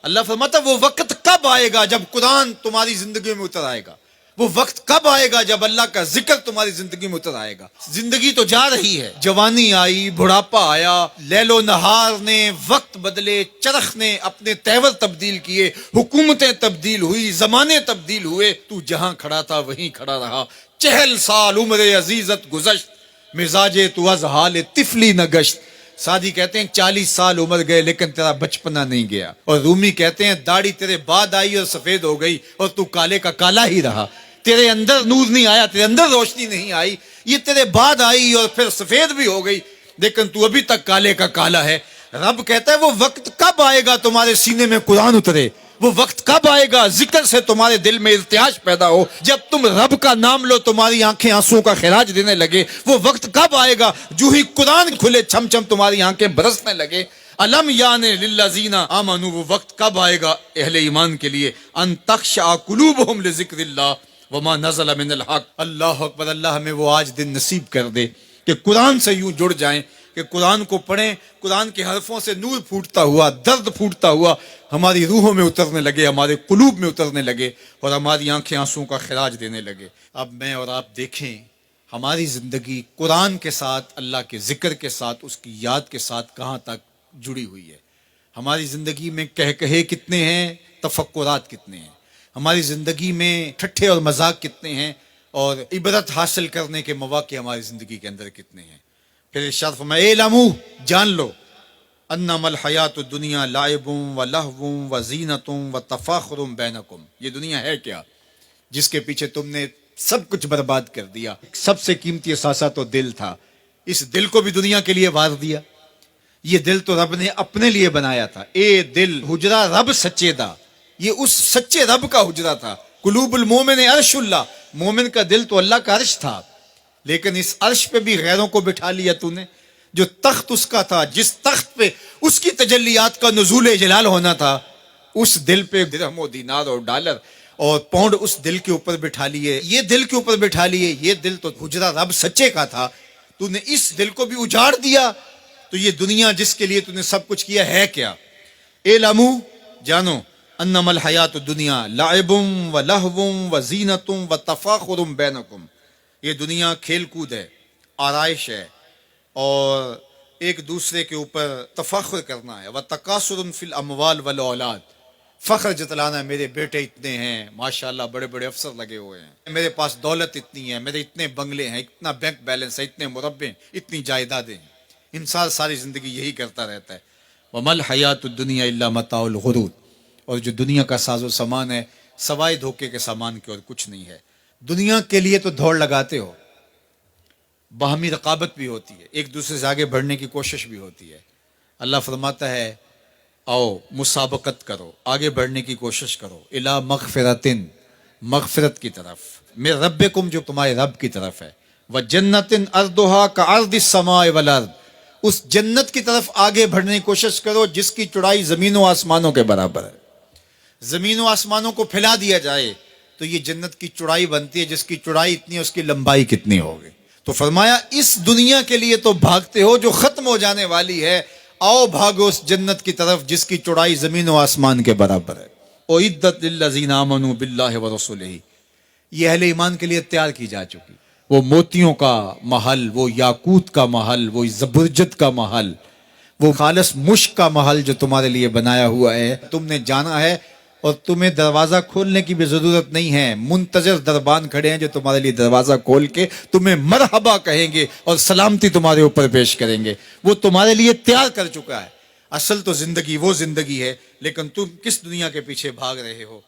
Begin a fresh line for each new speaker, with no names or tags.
اللہ فرماتا ہے وہ وقت کب آئے گا جب قرآن تمہاری زندگی میں اتر آئے گا، وہ وقت کب آئے گا جب اللہ کا ذکر تمہاری زندگی میں اتر آئے گا۔ زندگی تو جا رہی ہے، جوانی آئی، بڑھاپا آیا، لیل و نہار نے وقت بدلے، چرخ نے اپنے تیور تبدیل کیے، حکومتیں تبدیل ہوئی، زمانے تبدیل ہوئے، تو جہاں کھڑا تھا وہیں کھڑا رہا۔ 40 سال عمر عزیزت گزشت، مزاج تو از حال طفلی نہ گشت۔ سعدی کہتے ہیں 40 سال عمر گئے لیکن تیرا بچپنا نہیں گیا، اور رومی کہتے ہیں داڑھی تیرے بعد آئی اور سفید ہو گئی اور تو کالے کا کالا ہی رہا۔ تیرے اندر نور نہیں آیا، تیرے اندر روشنی نہیں آئی، یہ تیرے بعد آئی اور پھر سفید بھی ہو گئی لیکن تو ابھی تک کالے کا کالا ہے۔ رب کہتا ہے وہ وقت کب آئے گا تمہارے سینے میں قرآن اترے، وہ وقت کب آئے گا ذکر سے تمہارے دل میں ارتعاش پیدا ہو، جب تم رب کا نام لو تمہاری آنکھیں آنسوں کا خراج دینے لگے۔ وہ وقت کب آئے گا جو ہی قرآن کھلے چھم چھم تمہاری آنکھیں برسنے لگے۔ علم یعنی للذین آمنوا، وہ وقت کب آئے گا اہل ایمان کے لیے، ان تخشع قلوبہم لذکر اللہ وما نزل من الحق۔ اللہ اکبر، اللہ ہمیں وہ آج دن نصیب کر دے کہ قرآن سے یوں جڑ جائیں کہ قرآن کو پڑھیں، قرآن کے حرفوں سے نور پھوٹتا ہوا، درد پھوٹتا ہوا ہماری روحوں میں اترنے لگے، ہمارے قلوب میں اترنے لگے اور ہماری آنکھیں آنسوں کا خراج دینے لگے۔ اب میں اور آپ دیکھیں ہماری زندگی قرآن کے ساتھ، اللہ کے ذکر کے ساتھ، اس کی یاد کے ساتھ کہاں تک جڑی ہوئی ہے۔ ہماری زندگی میں کہے کتنے ہیں، تفکرات کتنے ہیں، ہماری زندگی میں ٹھٹھے اور مذاق کتنے ہیں، اور عبرت حاصل کرنے کے مواقع ہماری زندگی کے اندر کتنے ہیں۔ پھر ارشاد فرمایا اعلموا، جان لو، انما الحیات الدنیا لعب و لہو و زینت و تفاخر بینکم، یہ دنیا ہے کیا جس کے پیچھے تم نے سب کچھ برباد کر دیا۔ سب سے قیمتی اثاثہ تو دل تھا، اس دل کو بھی دنیا کے لیے وار دیا۔ یہ دل تو رب نے اپنے لیے بنایا تھا، اے دل حجرہ رب سچے دا، یہ اس سچے رب کا حجرہ تھا۔ قلوب المومن عرش اللہ، مومن کا دل تو اللہ کا عرش تھا، لیکن اس عرش پہ بھی غیروں کو بٹھا لیا تو نے۔ جو تخت اس کا تھا، جس تخت پہ اس کی تجلیات کا نزول جلال ہونا تھا، اس دل پہ درہم و دینار اور ڈالر اور پاؤنڈ اس دل کے اوپر بٹھا لیے، یہ دل کے اوپر بٹھا لیے۔ یہ دل تو حجرہ رب سچے کا تھا، تو نے اس دل کو بھی اجاڑ دیا، تو یہ دنیا جس کے لیے تو نے سب کچھ کیا ہے کیا۔ اعلموا، جانو، انما الحیات الدنیا لعب و لہو و زینت و تفاخر بینکم، یہ دنیا کھیل کود ہے، آرائش ہے، اور ایک دوسرے کے اوپر تفاخر کرنا ہے۔ وتکاثر فی الاموال والاولاد، فخر جتلانا، میرے بیٹے اتنے ہیں، ماشاءاللہ بڑے بڑے افسر لگے ہوئے ہیں، میرے پاس دولت اتنی ہے، میرے اتنے بنگلے ہیں، اتنا بینک بیلنس ہے، اتنے مربے، اتنی جائیدادیں ہیں۔ انسان ساری زندگی یہی کرتا رہتا ہے۔ وما الحیات الدنیا الا متاع الغرور، اور جو دنیا کا ساز و سامان ہے سوائے دھوکے کے سامان کے اور کچھ نہیں ہے۔ دنیا کے لیے تو دوڑ لگاتے ہو، باہمی رقابت بھی ہوتی ہے، ایک دوسرے سے آگے بڑھنے کی کوشش بھی ہوتی ہے۔ اللہ فرماتا ہے آؤ مسابقت کرو، آگے بڑھنے کی کوشش کرو، الی مغفرتن، مغفرت کی طرف، من ربکم، جو تمہارے رب کی طرف ہے، وجنتن ارضھا کعرض السماء والارض، اس جنت کی طرف آگے بڑھنے کی کوشش کرو جس کی چوڑائی زمین و آسمانوں کے برابر ہے۔ زمین و آسمانوں کو پھیلا دیا جائے تو یہ جنت کی چوڑائی بنتی ہے، جس کی چوڑائی اتنی ہے اس کی لمبائی کتنی ہوگی۔ تو فرمایا اس دنیا کے لیے تو بھاگتے ہو جو ختم ہو جانے والی ہے، آؤ بھاگو اس جنت کی طرف جس کی چوڑائی زمین و آسمان کے برابر ہے۔ اعدت للذین آمنوا باللہ ورسولہ، یہ اہل ایمان کے لیے تیار کی جا چکی، وہ موتیوں کا محل، وہ یاقوت کا محل، وہ زبرجد کا محل، وہ خالص مشک کا محل جو تمہارے لیے بنایا ہوا ہے، تم نے جانا ہے، اور تمہیں دروازہ کھولنے کی بھی ضرورت نہیں ہے، منتظر دربان کھڑے ہیں جو تمہارے لیے دروازہ کھول کے تمہیں مرحبا کہیں گے اور سلامتی تمہارے اوپر پیش کریں گے۔ وہ تمہارے لیے تیار کر چکا ہے۔ اصل تو زندگی وہ زندگی ہے، لیکن تم کس دنیا کے پیچھے بھاگ رہے ہو؟